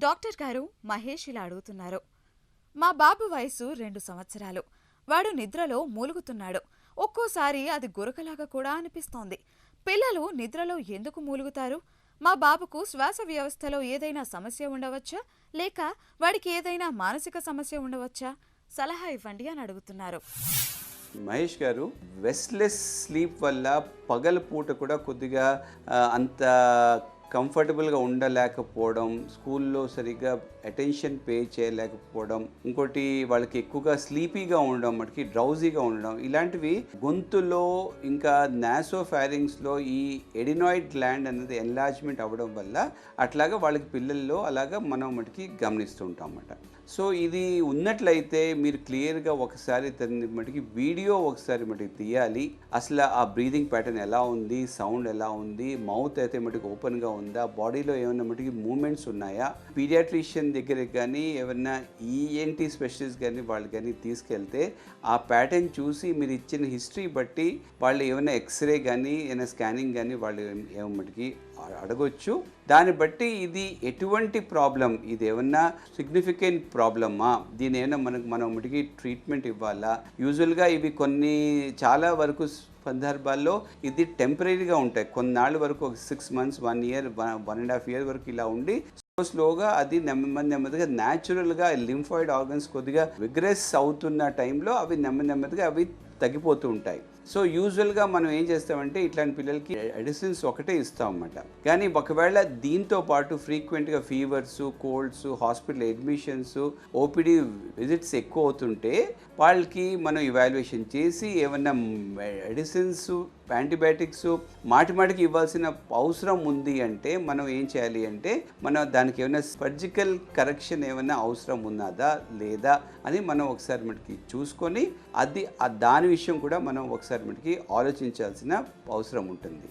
Doctor గారు మహేష్ ఇలా అడుగుతున్నారు. మా బాబు వయసు 2 సంవత్సరాలు. వాడు నిద్రలో మూలుగుతున్నాడు. ఒక్కోసారి అది గురకలాగా కూడా అనిపిస్తోంది. పిల్లలు నిద్రలో ఎందుకు మూలుగుతారు? మా బాబుకు శ్వాస వ్యవస్థలో ఏదైనా సమస్య ఉండవచ్చా, లేక వాడికి ఏదైనా మానసిక సమస్య ఉండవచ్చా? సలహా ఇవ్వండి అని అడుగుతున్నారు. మహేష్ గారు, రెస్ట్లెస్ స్లీప్ వల్ల పగల పూట కూడా కొద్దిగా అంత కంఫర్టబుల్గా ఉండలేకపోవడం, స్కూల్లో సరిగ్గా అటెన్షన్ పే చేయలేకపోవడం, ఇంకోటి వాళ్ళకి ఎక్కువగా స్లీపీగా ఉండడం, మనకి డ్రౌజీగా ఉండడం, ఇలాంటివి గొంతులో ఇంకా నాసోఫారింగ్స్లో ఈ ఎడినాయిడ్ గ్లాండ్ అనేది ఎన్లార్జ్మెంట్ అవ్వడం వల్ల అట్లాగా వాళ్ళకి పిల్లల్లో అలాగా మనం మటుకి గమనిస్తూ ఉంటాం అన్నమాట. సో ఇది ఉన్నట్లయితే మీరు క్లియర్గా ఒకసారి దాన్ని మటుకి వీడియో ఒకసారి మటుకు తీయాలి. అసలు ఆ బ్రీదింగ్ ప్యాటర్న్ ఎలా ఉంది, సౌండ్ ఎలా ఉంది, మౌత్ అయితే మటుకు ఓపెన్గా ఉందా, బాడీలో ఏమైనా మటుకి మూమెంట్స్ ఉన్నాయా, పీడియాట్రిషియన్ దగ్గరికి కానీ ఏమైనా ఈఎన్టీ స్పెషలిస్ట్ కానీ వాళ్ళు కానీ తీసుకెళ్తే ఆ ప్యాటర్న్ చూసి మీరు ఇచ్చిన హిస్టరీ బట్టి వాళ్ళు ఏమైనా ఎక్స్రే కానీ ఏమైనా స్కానింగ్ కానీ వాళ్ళు ఏమో మటుకి అడగొచ్చు. దాన్ని బట్టి ఇది ఎటువంటి ప్రాబ్లం, ఇది ఏమన్నా సిగ్నిఫికెంట్ ప్రాబ్లమా, దీని ఏమైనా మనం మటుకి ట్రీట్మెంట్ ఇవ్వాలా. యూజువల్గా ఇవి చాలా వరకు సందర్భాల్లో ఇది టెంపరీగా ఉంటాయి. కొన్నాళ్ళ వరకు ఒక 6 months 1 year 1.5 years వరకు ఇలా ఉండి స్లోగా అది నెమ్మదిగా న్యాచురల్గా లింఫాయిడ్ ఆర్గన్స్ కొద్దిగా విగ్రెస్ అవుతున్న టైంలో అవి నెమ్మదిగా అవి తగ్గిపోతూ ఉంటాయి. సో యూజువల్గా మనం ఏం చేస్తామంటే ఇట్లాంటి పిల్లలకి మెడిసిన్స్ ఒకటే ఇస్తాం అన్నమాట. కానీ ఒకవేళ దీంతో పాటు ఫ్రీక్వెంట్గా fevers, Colts, hospital admissions, OPD visits ఎక్కువ అవుతుంటే వాళ్ళకి మనం ఇవాల్యుయేషన్ చేసి ఏమన్నా మెడిసిన్స్, యాంటీబయాటిక్స్ మాటికి ఇవ్వాల్సిన అవసరం ఉంది అంటే మనం ఏం చేయాలి అంటే మనం దానికి ఏమైనా సర్జికల్ కరెక్షన్ ఏమైనా అవసరం ఉన్నదా లేదా అని మనం ఒకసారి మనకి చూసుకొని దాని విషయం కూడా మనం ఒకసారి మనకి ఆలోచించాల్సిన అవసరం ఉంటుంది.